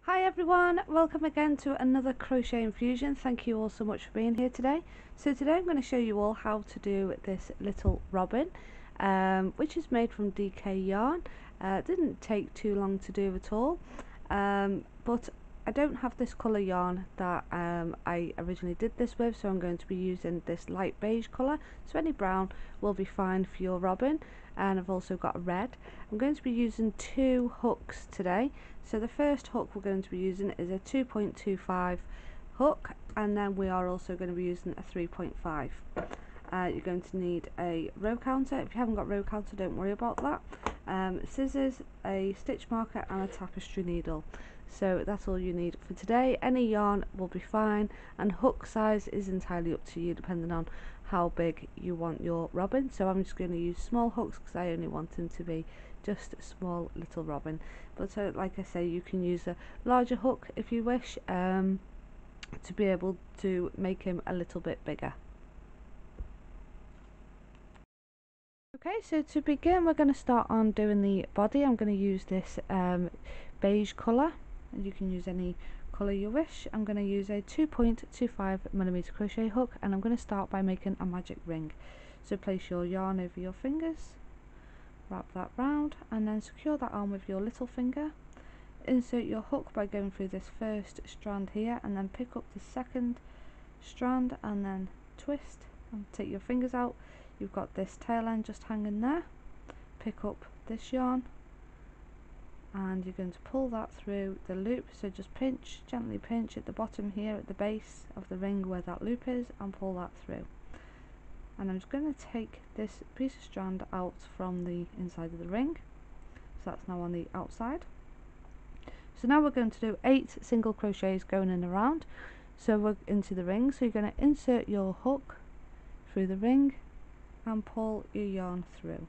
Hi everyone, welcome again to another crochet infusion. Thank you all so much for being here today. So today I'm going to show you all how to do this little robin, which is made from DK yarn. It didn't take too long to do at all, but I don't have this colour yarn that I originally did this with, so I'm going to be using this light beige colour, so any brown will be fine for your robin. And I've also got a red. I'm going to be using two hooks today. So the first hook we're going to be using is a 2.25 hook, and then we are also going to be using a 3.5. You're going to need a row counter. If you haven't got row counter, don't worry about that. Scissors, a stitch marker and a tapestry needle. So that's all you need for today. Any yarn will be fine, and hook size is entirely up to you depending on how big you want your robin. So I'm just going to use small hooks because I only want them to be just a small little robin, but like I say, you can use a larger hook if you wish, to be able to make him a little bit bigger. Okay, so to begin we're going to start on doing the body. I'm going to use this beige colour, and you can use any colour you wish. I'm going to use a 2.25mm crochet hook, and I'm going to start by making a magic ring. So place your yarn over your fingers, wrap that round, and then secure that on with your little finger. Insert your hook by going through this first strand here, and then pick up the second strand and then twist and take your fingers out. You've got this tail end just hanging there. Pick up this yarn and you're going to pull that through the loop, so just pinch, gently pinch at the bottom here at the base of the ring where that loop is, and pull that through. And I'm just going to take this piece of strand out from the inside of the ring, so that's now on the outside. So now we're going to do 8 single crochets going in around, so we're into the ring. So you're going to insert your hook through the ring and pull your yarn through,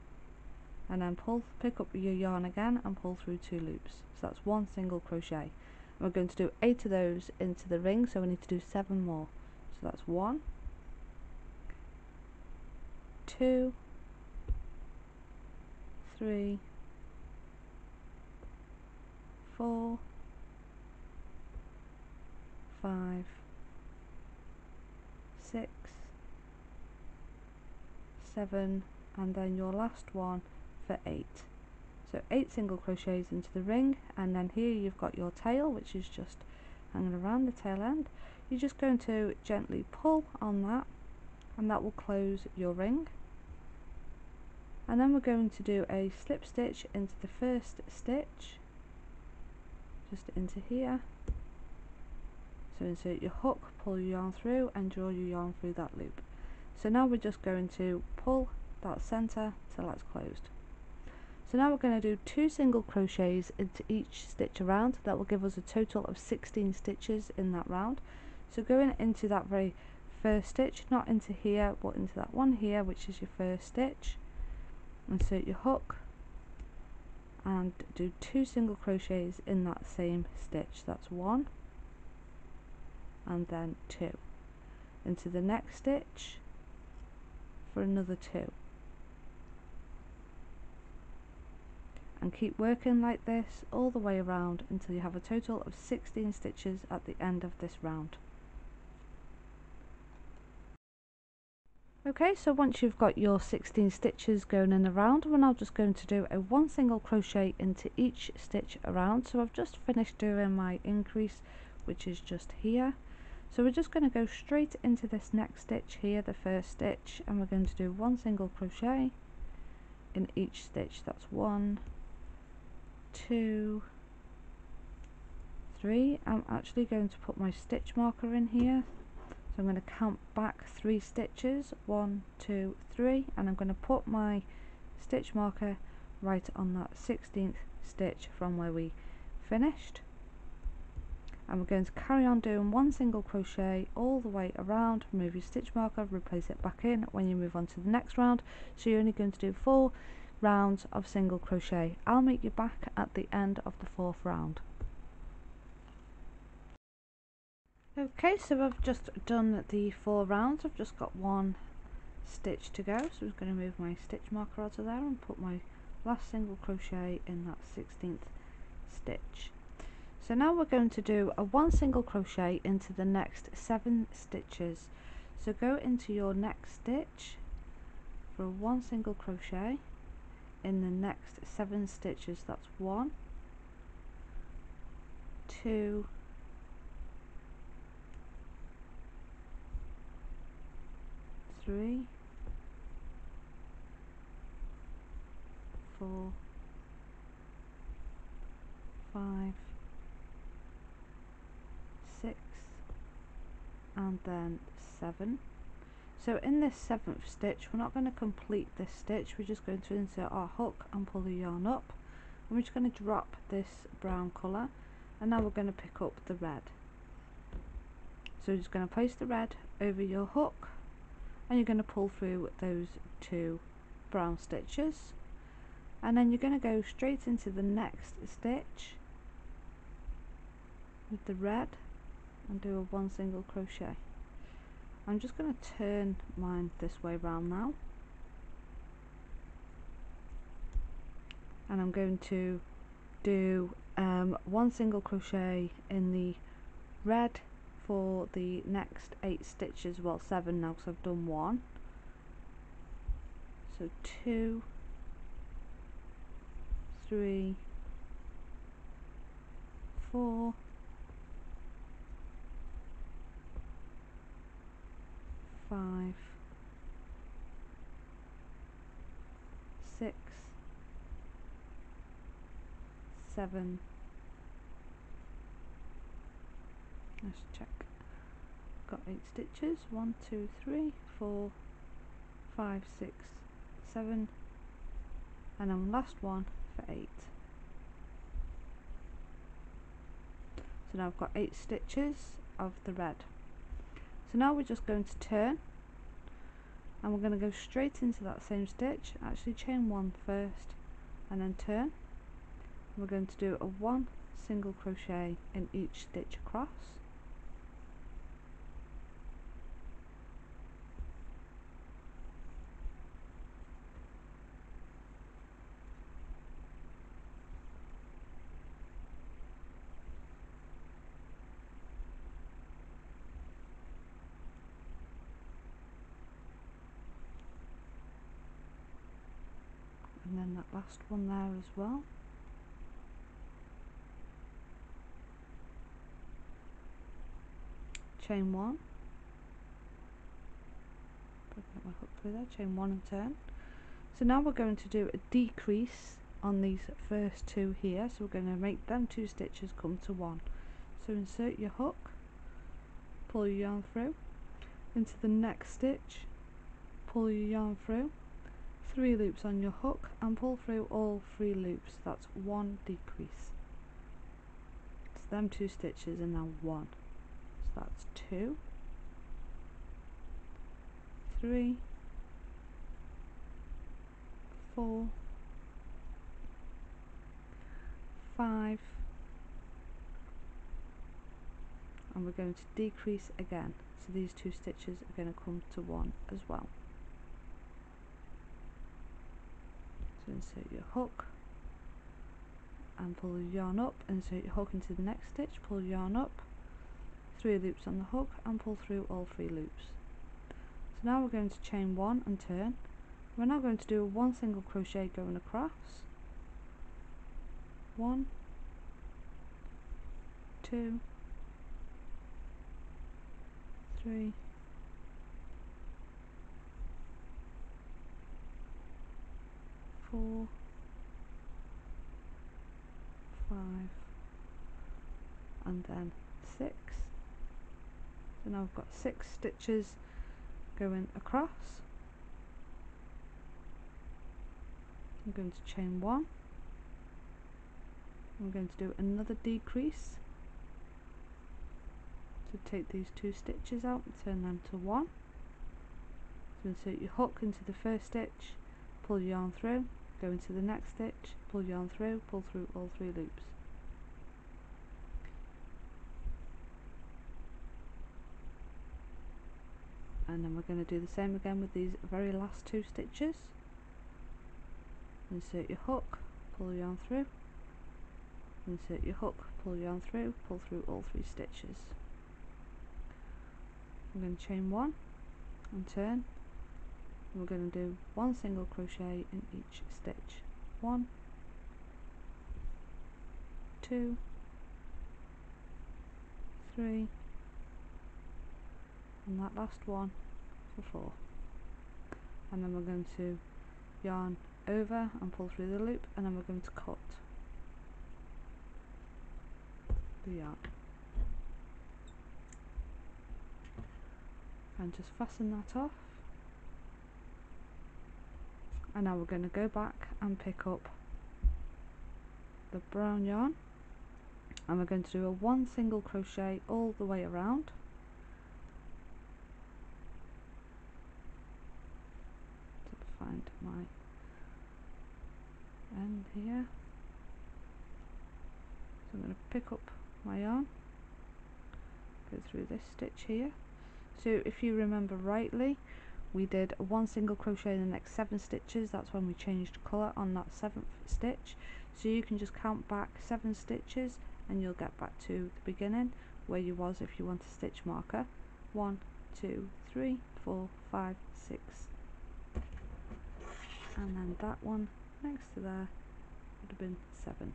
and then pick up your yarn again and pull through 2 loops. So that's 1 single crochet, and we're going to do 8 of those into the ring, so we need to do 7 more. So that's 1, 2, 3, 4, 5, 6, 7, and then your last one for 8. So 8 single crochets into the ring, and then here you've got your tail, which is just hanging around the tail end. You're just going to gently pull on that, and that will close your ring. And then we're going to do a slip stitch into the first stitch, just into here. So insert your hook, pull your yarn through, and draw your yarn through that loop. So now we're just going to pull that center till that's closed. So now we're going to do 2 single crochets into each stitch around. That will give us a total of 16 stitches in that round. So going into that very first stitch, not into here but into that one here, which is your first stitch, insert your hook and do 2 single crochets in that same stitch. That's 1 and then 2 into the next stitch for another 2, and keep working like this all the way around until you have a total of 16 stitches at the end of this round. Okay, so once you've got your 16 stitches going in around, we're now just going to do a 1 single crochet into each stitch around. So I've just finished doing my increase, which is just here. So we're just going to go straight into this next stitch here, the first stitch, and we're going to do 1 single crochet in each stitch. That's 1, 2, 3. I'm actually going to put my stitch marker in here. So I'm going to count back 3 stitches, 1, 2, 3, and I'm going to put my stitch marker right on that 16th stitch from where we finished. And we're going to carry on doing 1 single crochet all the way around. Remove your stitch marker, replace it back in when you move on to the next round. So you're only going to do 4 rounds of single crochet. I'll meet you back at the end of the 4th round. Okay, so I've just done the 4 rounds. I've just got 1 stitch to go, so I'm just going to move my stitch marker out of there and put my last single crochet in that 16th stitch. So now we're going to do a 1 single crochet into the next 7 stitches. So go into your next stitch for a 1 single crochet in the next 7 stitches. That's 1, 2, 3, 4, 5, 6, and then 7. So in this 7th stitch we're not going to complete this stitch, we're just going to insert our hook and pull the yarn up, and we're just going to drop this brown colour, and now we're going to pick up the red. So you're just going to place the red over your hook, and you're going to pull through those 2 brown stitches, and then you're going to go straight into the next stitch with the red and do a 1 single crochet. I'm just going to turn mine this way round now, and I'm going to do 1 single crochet in the red for the next 8 stitches, well 7 now because I've done 1. So 2, 3, 4, 5, 6, 7. Let's check. Got 8 stitches. 1, 2, 3, 4, 5, 6, 7, and then last one for 8. So now I've got 8 stitches of the red. So now we're just going to turn, and we're going to go straight into that same stitch, actually chain 1 first and then turn. We're going to do a 1 single crochet in each stitch across, and then that last one there as well. Chain 1, get my hook through there, chain 1 and turn. So now we're going to do a decrease on these first 2 here, so we're going to make them 2 stitches come to 1. So insert your hook, pull your yarn through into the next stitch, pull your yarn through, 3 loops on your hook and pull through all 3 loops. That's 1 decrease. So them 2 stitches and now 1. So that's 2, 3, 4, 5, and we're going to decrease again. So these 2 stitches are going to come to 1 as well. So insert your hook and pull the yarn up, insert your hook into the next stitch, pull your yarn up, 3 loops on the hook and pull through all 3 loops. So now we're going to chain 1 and turn. We're now going to do a 1 single crochet going across, 1, 2, 3, 4, 5, and then 6. So now I've got 6 stitches going across. I'm going to chain 1. I'm going to do another decrease. So take these 2 stitches out and turn them to 1. So insert your hook into the first stitch, pull your yarn through, go into the next stitch, pull yarn through, pull through all 3 loops. And then we're going to do the same again with these very last 2 stitches. Insert your hook, pull your yarn through, insert your hook, pull yarn through, pull through all 3 stitches. I'm going to chain 1 and turn. We're going to do 1 single crochet in each stitch. 1, 2, 3, and that last one for 4. And then we're going to yarn over and pull through the loop, and then we're going to cut the yarn and just fasten that off. And now we're going to go back and pick up the brown yarn, and we're going to do a 1 single crochet all the way around. To find my end here, so I'm going to pick up my yarn, go through this stitch here. So if you remember rightly, we did 1 single crochet in the next 7 stitches. That's when we changed colour on that 7th stitch. So you can just count back 7 stitches and you'll get back to the beginning where you was if you want a stitch marker. 1, 2, 3, 4, 5, 6, and then that one next to there would have been 7.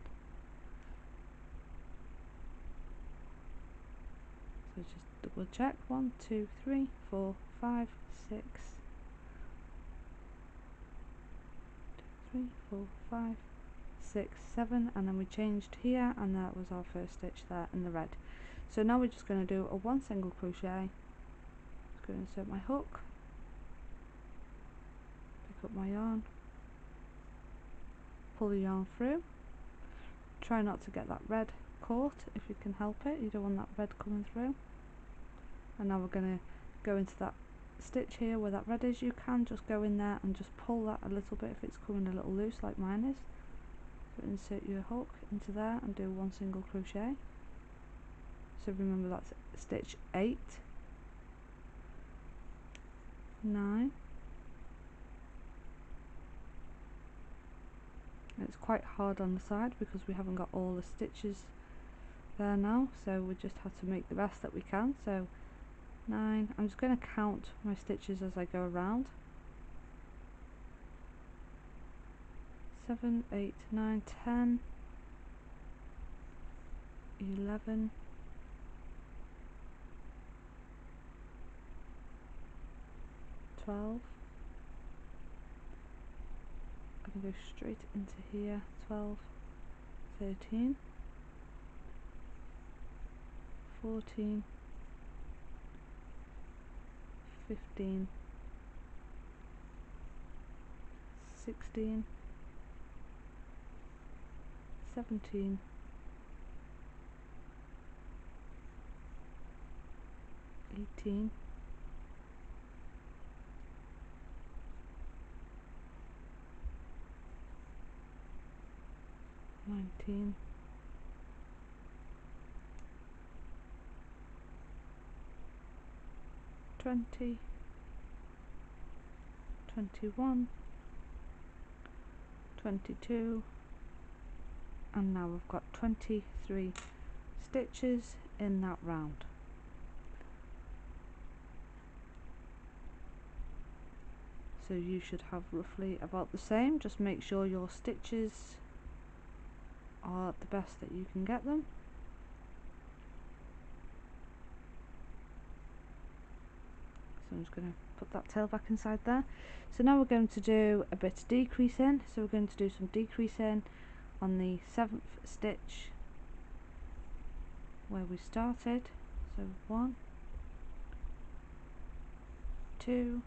So just double check. 1, 2, 3, 4, 5, 6, 3, 4, 5, 6, 7, and then we changed here, and that was our first stitch there in the red. So now we're just going to do a 1 single crochet. Just going to insert my hook, pick up my yarn, pull the yarn through. Try not to get that red caught if you can help it. You don't want that red coming through. And now we're going to go into that stitch here where that red is. You can just go in there and just pull that a little bit if it's coming a little loose like mine is. So insert your hook into there and do 1 single crochet. So remember that's stitch 8, 9, and it's quite hard on the side because we haven't got all the stitches there now, so we just have to make the best that we can. So 9, I'm just going to count my stitches as I go around. 7, 8, 9, 10, 11, 12. I'm going to go straight into here. 12, 13, 14, 15, 16, 17, 18, 19, 20, 21, 22, and now we've got 23 stitches in that round. So you should have roughly about the same. Just make sure your stitches are the best that you can get them. So I'm just going to put that tail back inside there. So now we're going to do a bit of decreasing. So we're going to do some decreasing on the 7th stitch where we started. So 1, 2,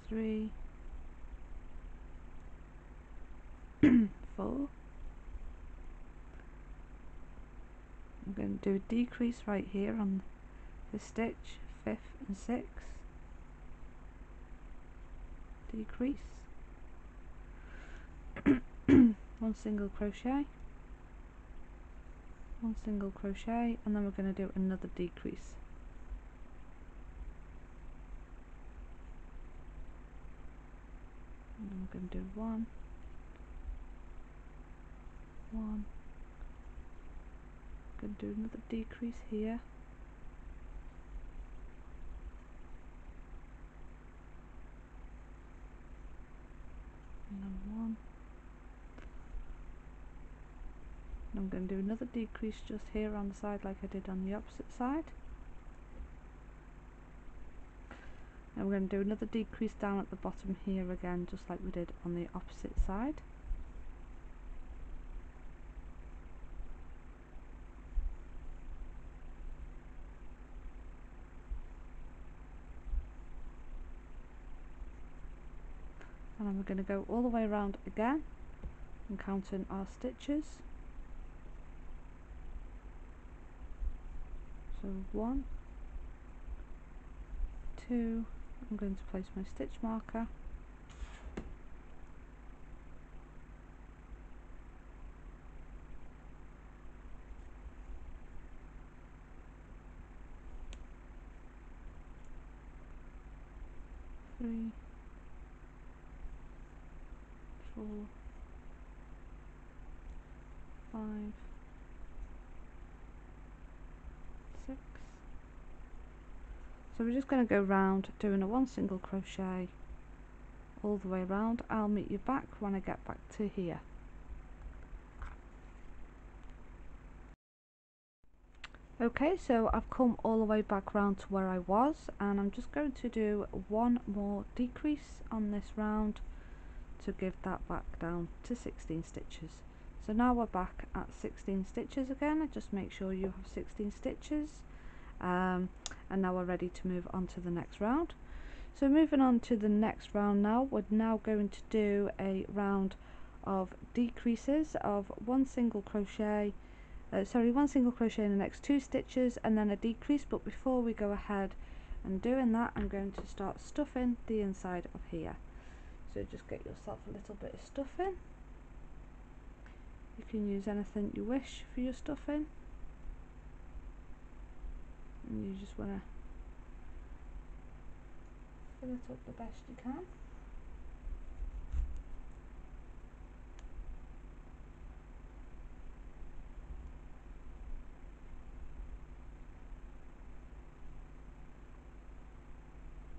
3, 4. I'm going to do a decrease right here on this stitch, 5th and 6th. Decrease. 1 single crochet, 1 single crochet, and then we're going to do another decrease. And I'm going to do 1, 1, going to do another decrease here, and then one, and I'm going to do another decrease just here on the side like I did on the opposite side, and we're going to do another decrease down at the bottom here again just like we did on the opposite side. And then we're going to go all the way around again and counting our stitches. So 1, 2, I'm going to place my stitch marker, 3, 4, 5, 6. So we're just going to go round doing a 1 single crochet all the way around. I'll meet you back when I get back to here. Okay, so I've come all the way back round to where I was, and I'm just going to do one more decrease on this round to give that back down to 16 stitches. So now we're back at 16 stitches again. Just make sure you have 16 stitches, and now we're ready to move on to the next round. So moving on to the next round now, we're now going to do a round of decreases of 1 single crochet, one single crochet in the next 2 stitches and then a decrease. But before we go ahead and doing that, I'm going to start stuffing the inside of here. So just get yourself a little bit of stuffing. You can use anything you wish for your stuffing, and you just want to fill it up the best you can.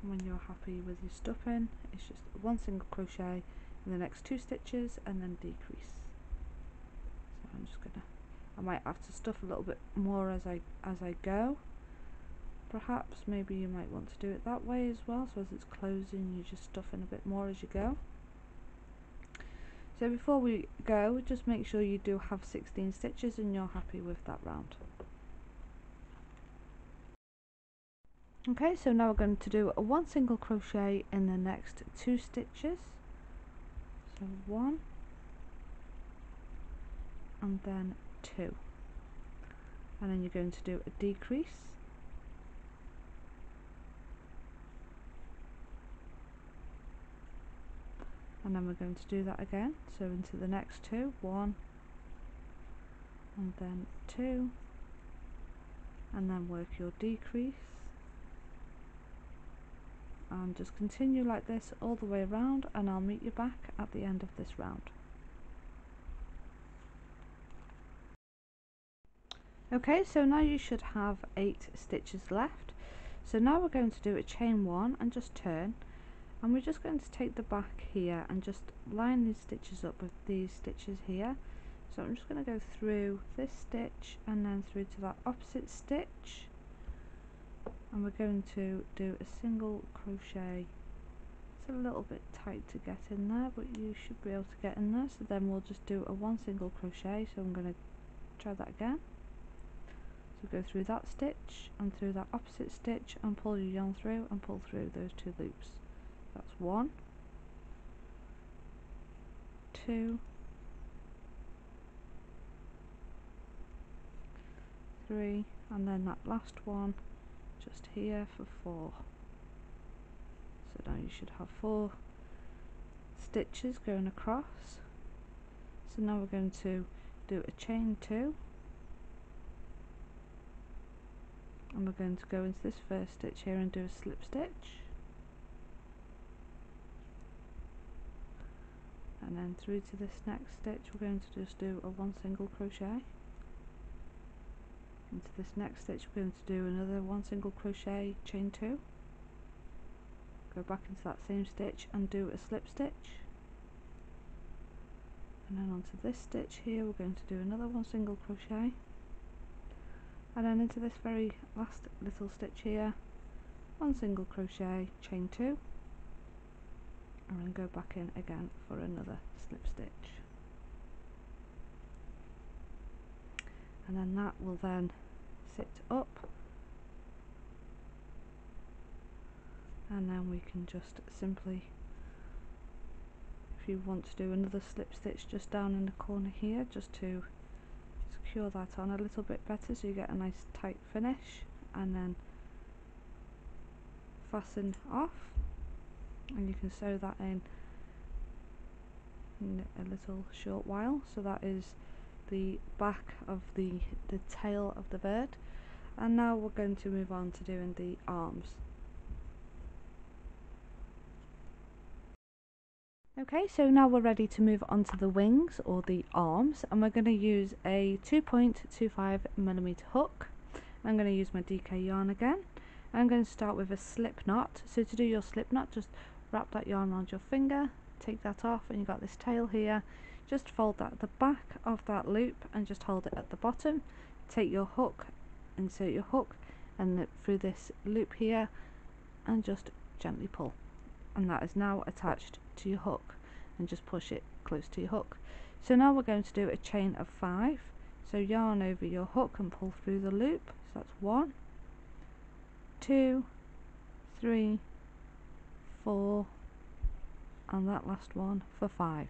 When you're happy with your stuffing, it's just 1 single crochet in the next 2 stitches and then decrease. So I'm just gonna, I might have to stuff a little bit more as I go. Perhaps maybe you might want to do it that way as well, so as it's closing you just stuff in a bit more as you go. So before we go, just make sure you do have 16 stitches and you're happy with that round. Okay, so now we're going to do a 1 single crochet in the next 2 stitches. So 1 and then 2, and then you're going to do a decrease, and then we're going to do that again, so into the next 2, 1 and then 2, and then work your decrease, and just continue like this all the way around, and I'll meet you back at the end of this round. Okay, so now you should have 8 stitches left. So now we're going to do a chain 1 and just turn, and we're just going to take the back here and just line these stitches up with these stitches here. So I'm just going to go through this stitch and then through to that opposite stitch, and we're going to do a single crochet. It's a little bit tight to get in there, but you should be able to get in there. So then we'll just do a 1 single crochet. So I'm going to try that again. So go through that stitch and through that opposite stitch and pull your yarn through and pull through those 2 loops. That's 1, 2, 3, and then that last one just here for 4. So now you should have 4 stitches going across. So now we're going to do a chain 2, and we're going to go into this first stitch here and do a slip stitch, and then through to this next stitch we're going to just do a 1 single crochet, Into this next stitch we're going to do another 1 single crochet, chain 2, go back into that same stitch and do a slip stitch, and then onto this stitch here we're going to do another 1 single crochet, and then into this very last little stitch here 1 single crochet, chain 2, and then go back in again for another slip stitch, and then that will then sit up, and then we can just simply, if you want to do another slip stitch just down in the corner here, just to secure that on a little bit better so you get a nice tight finish, and then fasten off, and you can sew that in a little short while. So that is the back of the tail of the bird, and now we're going to move on to doing the arms. Okay, so now we're ready to move on to the wings or the arms, and we're going to use a 2.25mm hook. I'm going to use my DK yarn again. I'm going to start with a slip knot. So to do your slip knot, just wrap that yarn around your finger, take that off, and you've got this tail here. Just fold that at the back of that loop and just hold it at the bottom. Take your hook, insert your hook and through this loop here, and just gently pull, and that is now attached to your hook, and just push it close to your hook. So now we're going to do a chain of 5. So yarn over your hook and pull through the loop. So that's 1, 2, 3, 4, and that last one for 5.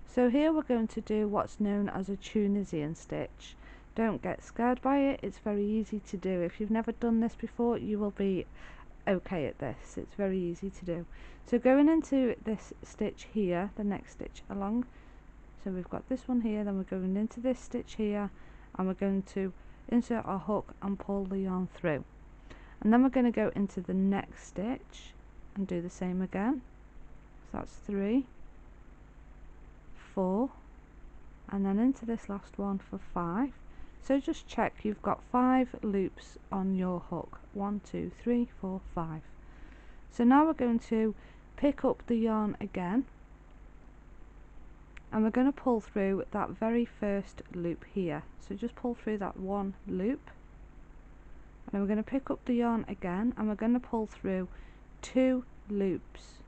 So here we're going to do what's known as a Tunisian stitch. Don't get scared by it, it's very easy to do. If you've never done this before, you will be okay at this. It's very easy to do. So going into this stitch here, the next stitch along, so we've got this one here, then we're going into this stitch here, and we're going to insert our hook and pull the yarn through, and then we're going to go into the next stitch and do the same again. So that's 3, 4, and then into this last one for 5. So just check you've got 5 loops on your hook. 1, 2, 3, 4, 5. So now we're going to pick up the yarn again, and we're going to pull through that very first loop here. So just pull through that one loop, and then we're going to pick up the yarn again, and we're going to pull through 2 loops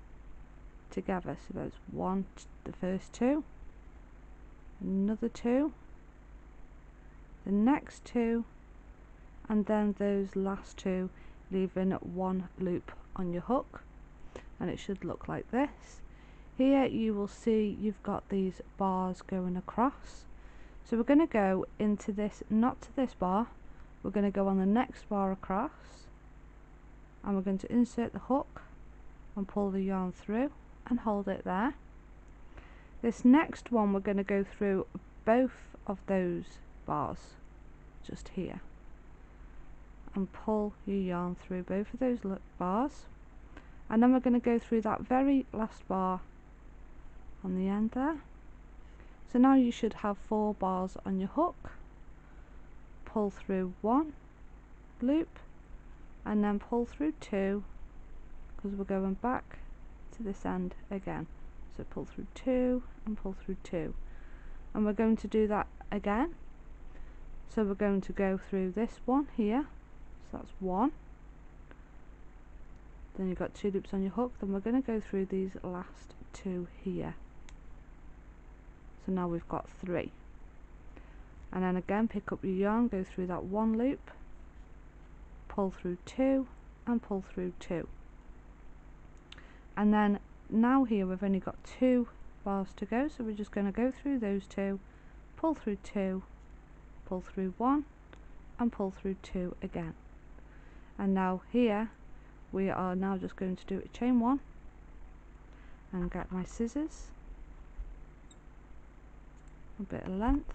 together. So there's one, the first 2, another 2, the next 2, and then those last 2, leaving 1 loop on your hook, and it should look like this. Here you will see you've got these bars going across, so we're going to go into this, not to this bar, we're going to go on the next bar across, and we're going to insert the hook and pull the yarn through and hold it there. This next one we're going to go through both of those bars just here and pull your yarn through both of those bars, and then we're going to go through that very last bar on the end there. So now you should have 4 bars on your hook. Pull through 1 loop and then pull through 2, because we're going back to this end again. So pull through 2 and pull through 2, and we're going to do that again. So we're going to go through this one here, so that's 1, then you've got 2 loops on your hook, then we're going to go through these last 2 here. So now we've got 3, and then again pick up your yarn, go through that 1 loop, pull through 2 and pull through 2, and then now here we've only got 2 bars to go, so we're just going to go through those 2, pull through 2, pull through 1 and pull through 2 again. And now here we are now just going to do a chain 1 and get my scissors, a bit of length,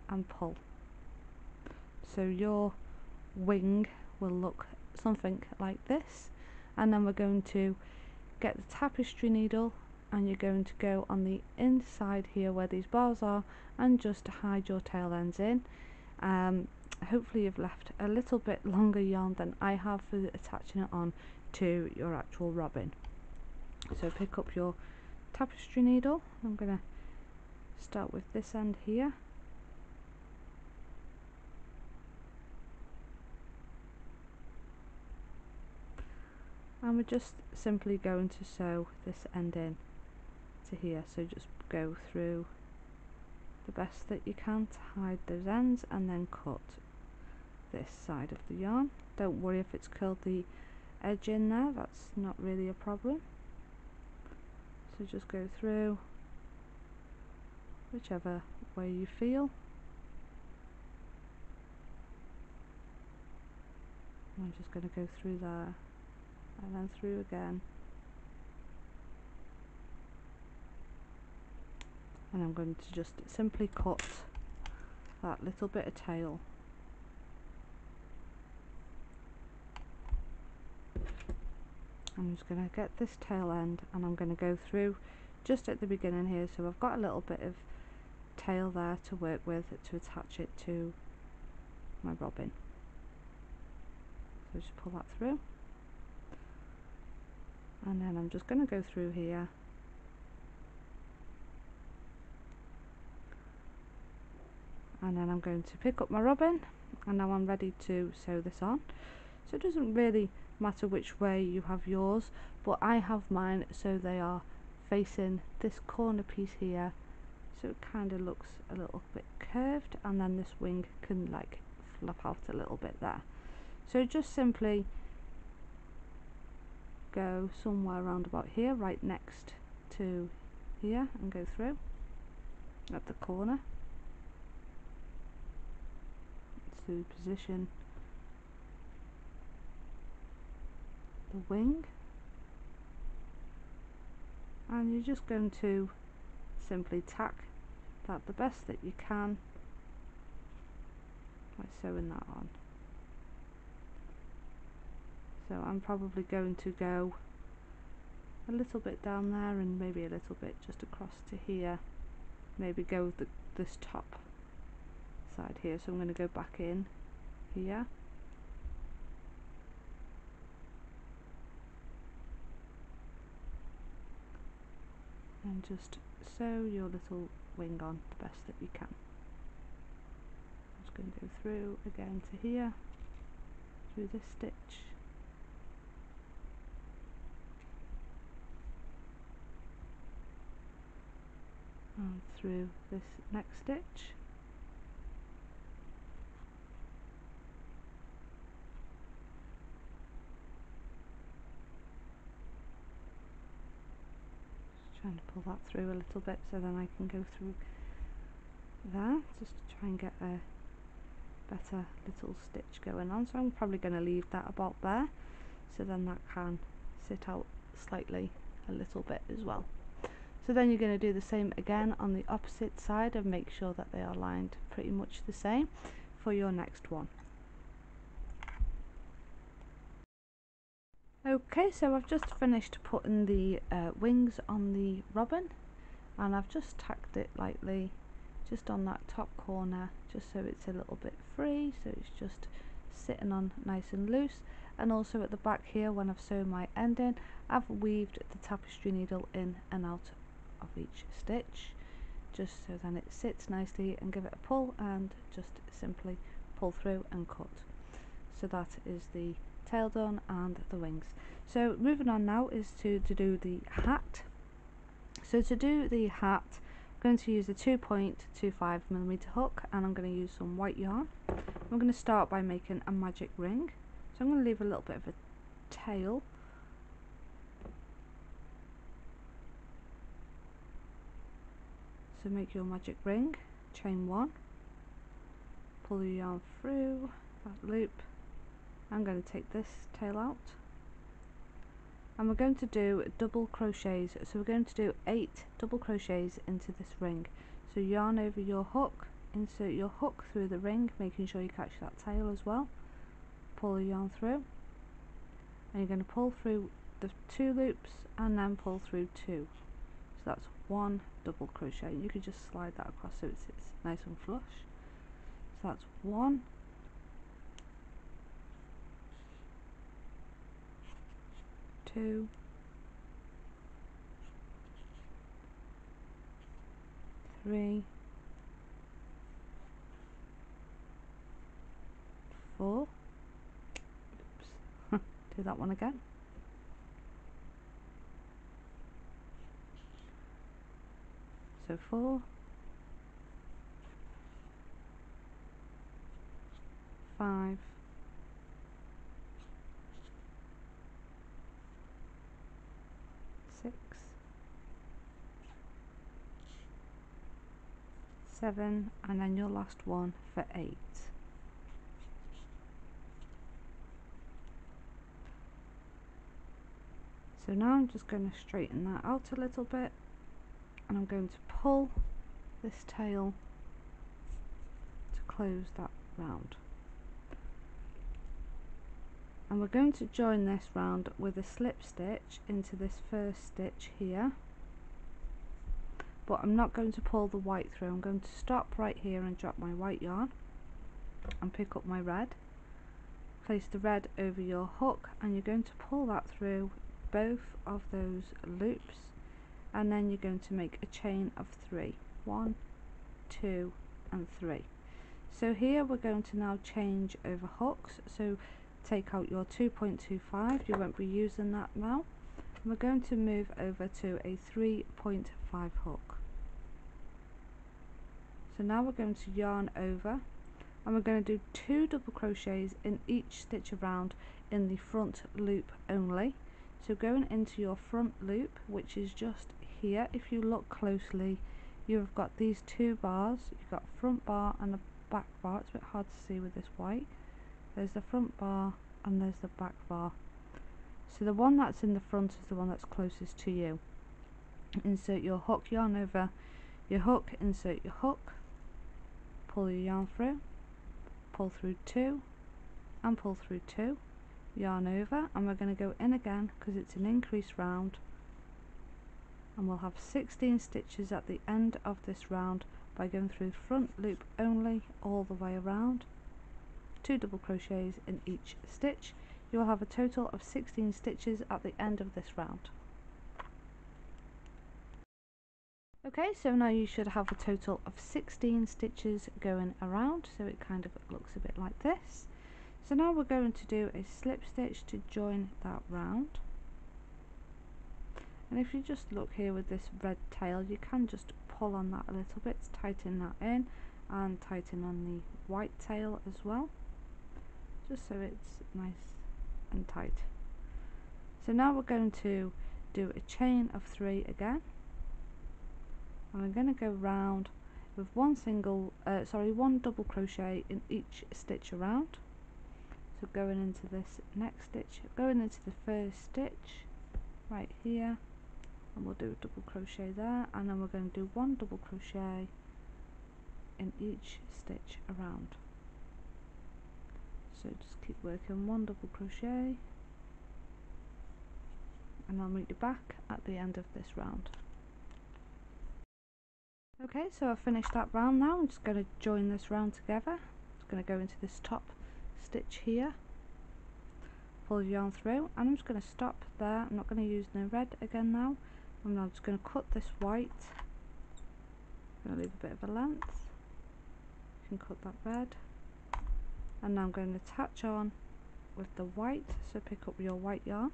and pull. So your wing will look something like this, and then we're going to get the tapestry needle, and you're going to go on the inside here where these bars are and just hide your tail ends in. hopefully you've left a little bit longer yarn than I have for attaching it on to your actual robin. So pick up your tapestry needle. I'm going to start with this end here. And we're just simply going to sew this end in to here, so just go through the best that you can to hide those ends and then cut this side of the yarn. Don't worry if it's curled the edge in there, that's not really a problem. So just go through whichever way you feel. I'm just going to go through there and then through again, and I'm going to just simply cut that little bit of tail. I'm just going to get this tail end and I'm going to go through just at the beginning here, so I've got a little bit of tail there to work with to attach it to my robin. So just pull that through, and then I'm just going to go through here and then I'm going to pick up my robin, and now I'm ready to sew this on. So it doesn't really matter which way you have yours, but I have mine so they are facing this corner piece here, so it kind of looks a little bit curved, and then this wing can like flap out a little bit there. So just simply go somewhere around about here, right next to here, and go through at the corner to position the wing, and you're just going to simply tack that the best that you can by sewing that on. So I'm probably going to go a little bit down there and maybe a little bit just across to here, maybe go with this top side here, so I'm going to go back in here and just sew your little wing on the best that you can. I'm just going to go through again to here, through this stitch, and through this next stitch, just trying to pull that through a little bit so then I can go through there, just to try and get a better little stitch going on. So I'm probably going to leave that about there, so then that can sit out slightly a little bit as well. So then you're going to do the same again on the opposite side and make sure that they are lined pretty much the same for your next one. Okay, so I've just finished putting the wings on the robin, and I've just tacked it lightly just on that top corner, just so it's a little bit free, so it's just sitting on nice and loose. And also at the back here, when I've sewn my end in, I've weaved the tapestry needle in and out of each stitch, just so then it sits nicely, and give it a pull and just simply pull through and cut. So that is the tail done and the wings. So moving on now is to do the hat. So to do the hat, I'm going to use a 2.25mm hook, and I'm going to use some white yarn. I'm going to start by making a magic ring. So I'm going to leave a little bit of a tail. So make your magic ring, chain 1, pull your yarn through that loop. I'm going to take this tail out, and we're going to do double crochets. So we're going to do 8 double crochets into this ring. So yarn over your hook, insert your hook through the ring, making sure you catch that tail as well, pull the yarn through, and you're going to pull through the 2 loops and then pull through 2. So that's 1 double crochet. You can just slide that across so it's nice and flush. So that's 1, 2, 3, 4. Oops. Do that one again. So 4, 5, 6, 7, and then your last one for 8. So now I'm just going to straighten that out a little bit, and I'm going to pull this tail to close that round. And we're going to join this round with a slip stitch into this first stitch here, but I'm not going to pull the white through. I'm going to stop right here and drop my white yarn and pick up my red, place the red over your hook, and you're going to pull that through both of those loops, and then you're going to make a chain of 3. 1, 2 and 3. So here we're going to now change over hooks, so take out your 2.25, you won't be using that now, and we're going to move over to a 3.5 hook. So now we're going to yarn over, and we're going to do 2 double crochets in each stitch around in the front loop only. So going into your front loop, which is just here, if you look closely, you've got these 2 bars. You've got a front bar and a back bar. It's a bit hard to see with this white. There's the front bar and there's the back bar. So the one that's in the front is the one that's closest to you. Insert your hook, yarn over your hook, insert your hook, pull your yarn through, pull through 2 and pull through 2, yarn over, and we're going to go in again because it's an increase round, and we'll have 16 stitches at the end of this round by going through front loop only all the way around, 2 double crochets in each stitch. You will have a total of 16 stitches at the end of this round. Okay, so now you should have a total of 16 stitches going around, so it kind of looks a bit like this. So now we're going to do a slip stitch to join that round, and if you just look here with this red tail, you can just pull on that a little bit to tighten that in, and tighten on the white tail as well, just so it's nice and tight. So now we're going to do a chain of 3 again, and we're going to go round with one double crochet in each stitch around. So going into this next stitch, going into the first stitch right here, and we'll do a double crochet there, and then we're going to do 1 double crochet in each stitch around. So just keep working 1 double crochet, and I'll meet you back at the end of this round. Okay, so I've finished that round now. I'm just going to join this round together. Just going to go into this top stitch here, pull your yarn through, and I'm just going to stop there. I'm not going to use no red again now. I'm now just going to cut this white. I'm going to leave a bit of a length. You can cut that red, and now I'm going to attach on with the white, so pick up your white yarn,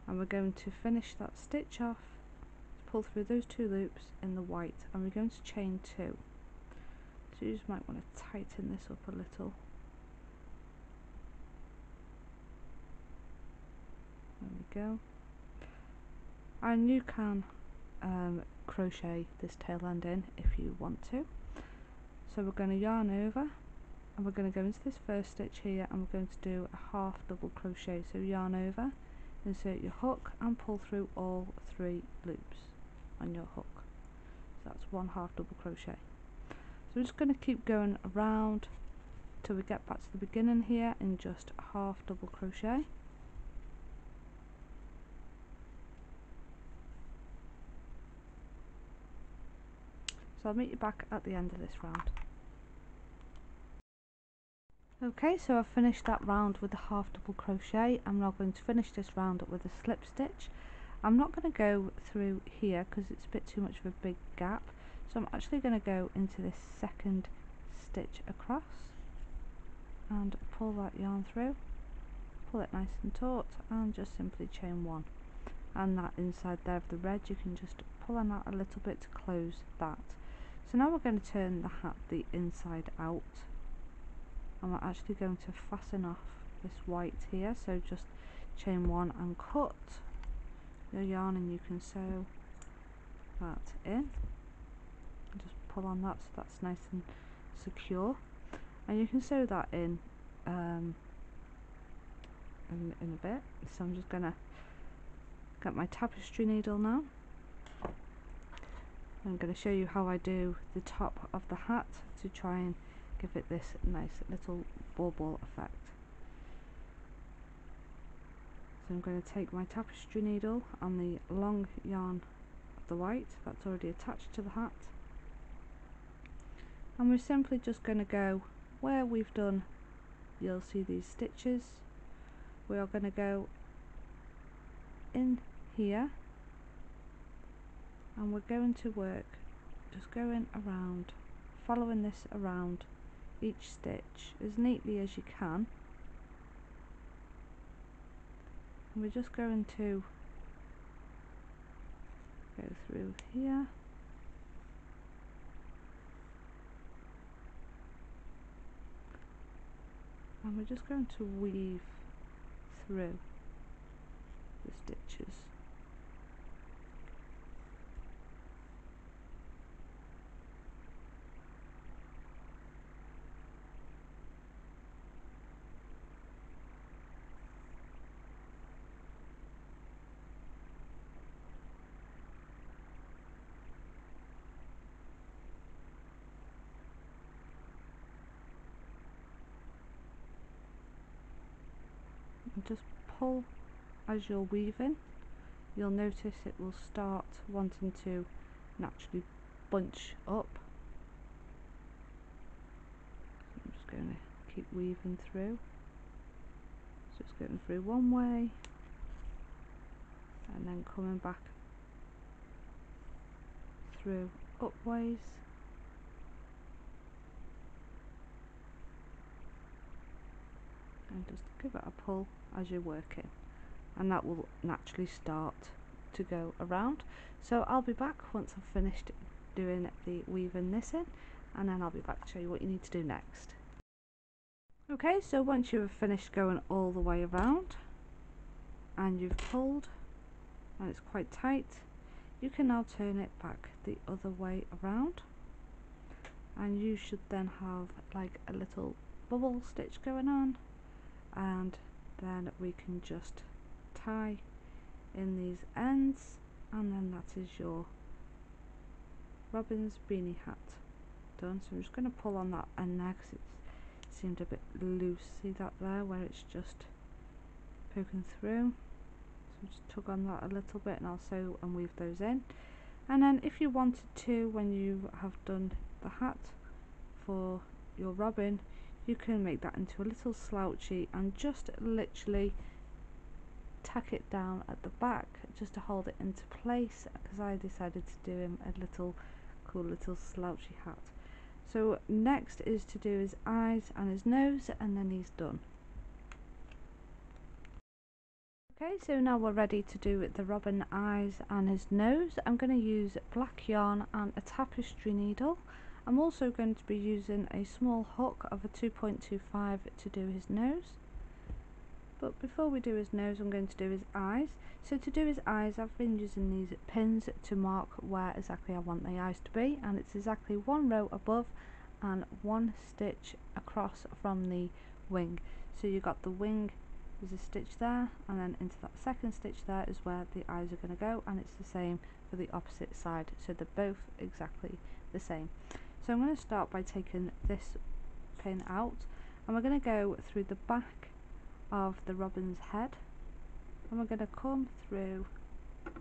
and we're going to finish that stitch off, pull through those 2 loops in the white, and we're going to chain 2. So you just might want to tighten this up a little. There we go. And you can crochet this tail end in if you want to. So we're going to yarn over, and we're going to go into this first stitch here, and we're going to do a half double crochet. So yarn over, insert your hook, and pull through all 3 loops on your hook. So that's 1 half double crochet. So we're just going to keep going around till we get back to the beginning here in just a half double crochet. So I'll meet you back at the end of this round. Okay, so I've finished that round with the half double crochet. I'm now going to finish this round with a slip stitch. I'm not going to go through here because it's a bit too much of a big gap, so I'm actually going to go into this second stitch across and pull that yarn through, pull it nice and taut, and just simply chain one. And that inside there of the red, you can just pull on that a little bit to close that. So now we're going to turn the hat the inside out, and we're actually going to fasten off this white here, so just chain one and cut your yarn, and you can sew that in and just pull on that so that's nice and secure, and you can sew that in a bit. So I'm just gonna get my tapestry needle now. I'm going to show you how I do the top of the hat to try and give it this nice little bauble effect. So I'm going to take my tapestry needle and the long yarn of the white that's already attached to the hat, and we're simply just going to go where we've done, you'll see these stitches, we are going to go in here, and we're going to work just going around, following this around each stitch as neatly as you can, and we're just going to go through here and we're just going to weave through the stitches. And just pull as you're weaving. You'll notice it will start wanting to naturally bunch up. So I'm just going to keep weaving through. Just going through one way and then coming back through up ways. And just give it a pull as you're working, and that will naturally start to go around. So I'll be back once I've finished doing the weaving this in, and then I'll be back to show you what you need to do next. Okay, so once you've finished going all the way around and you've pulled and it's quite tight, you can now turn it back the other way around, and you should then have like a little bubble stitch going on, and then we can just tie in these ends, and then that is your Robin's beanie hat done. So I'm just going to pull on that end there because it seemed a bit loose. See that there where it's just poking through? So just tug on that a little bit and I'll sew and weave those in. And then if you wanted to, when you have done the hat for your Robin, you can make that into a little slouchy and just literally tack it down at the back just to hold it into place, because I decided to do him a little cool little slouchy hat. So next is to do his eyes and his nose, and then he's done. Okay, so now we're ready to do the Robin eyes and his nose. I'm going to use black yarn and a tapestry needle. I'm also going to be using a small hook of a 2.25 to do his nose. But before we do his nose, I'm going to do his eyes. So to do his eyes, I've been using these pins to mark where exactly I want the eyes to be, and it's exactly one row above and one stitch across from the wing. So you got the wing, there's a stitch there, and then into that second stitch there is where the eyes are going to go, and it's the same for the opposite side, so they're both exactly the same. So I'm going to start by taking this pin out, and we're going to go through the back of the Robin's head, and we're going to come through the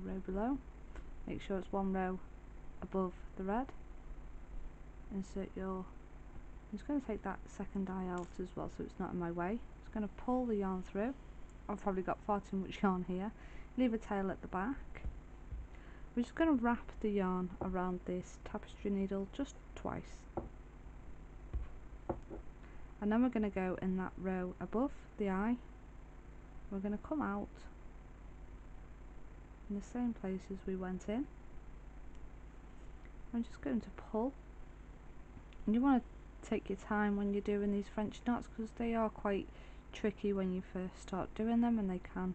row below, make sure it's one row above the red, insert your, I'm just going to take that second eye out as well so it's not in my way. Just going to pull the yarn through. I've probably got far too much yarn here. Leave a tail at the back. We're just going to wrap the yarn around this tapestry needle just twice. And then we're going to go in that row above the eye. We're going to come out in the same place as we went in. I'm just going to pull. And you want to take your time when you're doing these French knots because they are quite tricky when you first start doing them, and they can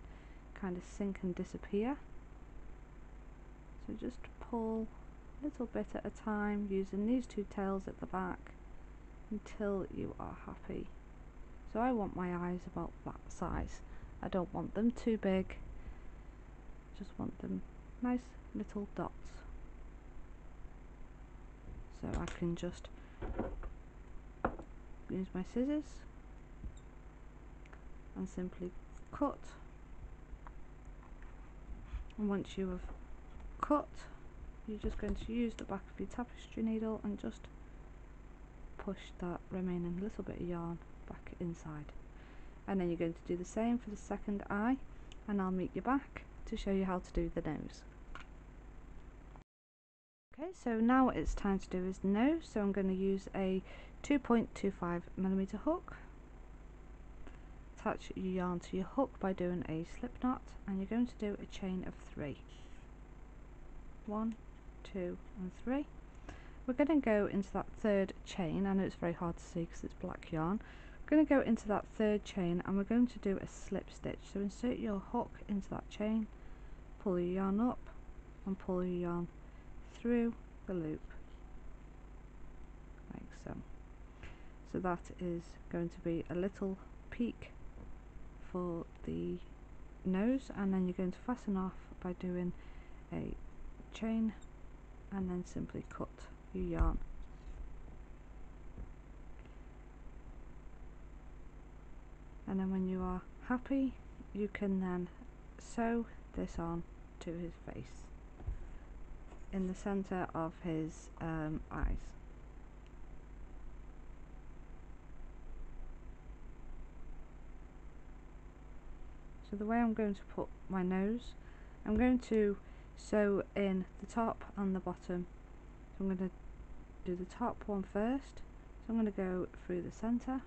kind of sink and disappear. So just pull a little bit at a time using these two tails at the back until you are happy. So I want my eyes about that size. I don't want them too big, just want them nice little dots. So I can just use my scissors and simply cut. And once you have cut, you're just going to use the back of your tapestry needle and just push that remaining little bit of yarn back inside. And then you're going to do the same for the second eye, and I'll meet you back to show you how to do the nose. Okay, so now what it's time to do is the nose. So I'm going to use a 2.25mm hook. Attach your yarn to your hook by doing a slip knot, and you're going to do a chain of 3. 1, 2 and 3. We're going to go into that third chain. I know it's very hard to see because it's black yarn. We're going to go into that third chain and we're going to do a slip stitch. So insert your hook into that chain, pull your yarn up and pull your yarn through the loop like so. So that is going to be a little peak for the nose, and then you're going to fasten off by doing a chain and then simply cut your yarn. And then when you are happy, you can then sew this on to his face in the center of his eyes. So the way I'm going to put my nose, I'm going to sew in the top and the bottom. So I'm going to do the top one first. So I'm going to go through the center.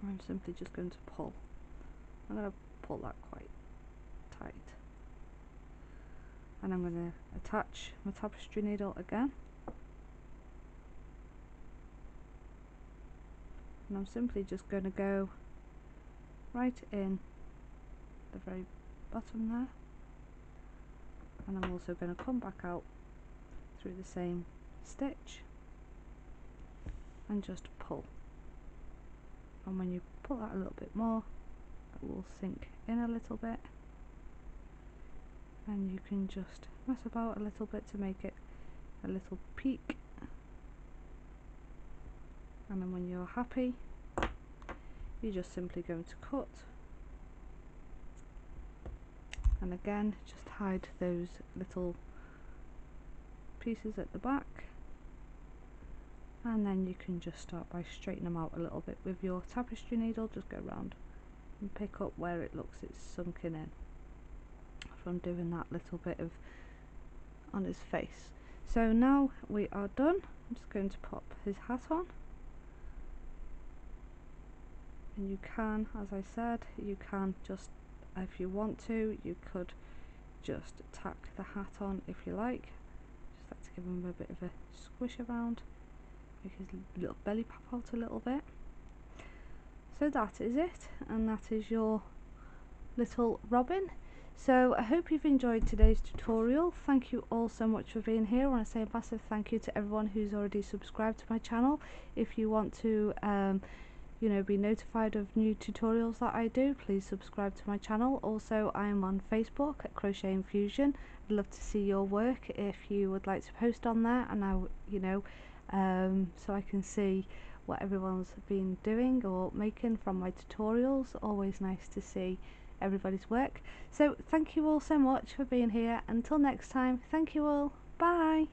I'm simply just going to pull. I'm going to pull that quite tight. And I'm going to attach my tapestry needle again. And I'm simply just going to go right in the very bottom there. And I'm also going to come back out through the same stitch and just pull. And when you pull that a little bit more, it will sink in a little bit, and you can just mess about a little bit to make it a little peak. And then when you're happy, you're just simply going to cut, and again just hide those little pieces at the back, and then you can just start by straightening them out a little bit with your tapestry needle. Just go around and pick up where it looks it's sunken in from doing that little bit of on his face. So now we are done. I'm just going to pop his hat on, and you can, as I said, you can just, if you want to, you could just tack the hat on if you like. Just like to give him a bit of a squish around, make his little belly pop out a little bit. So that is it, and that is your little Robin. So I hope you've enjoyed today's tutorial. Thank you all so much for being here. I want to say a massive thank you to everyone who's already subscribed to my channel. If you want to you know, be notified of new tutorials that I do, please subscribe to my channel. Also, I am on Facebook at Crochet Infusion. I'd love to see your work if you would like to post on there, and you know, so I can see what everyone's been doing or making from my tutorials. Always nice to see everybody's work. So thank you all so much for being here. Until next time, thank you all. Bye.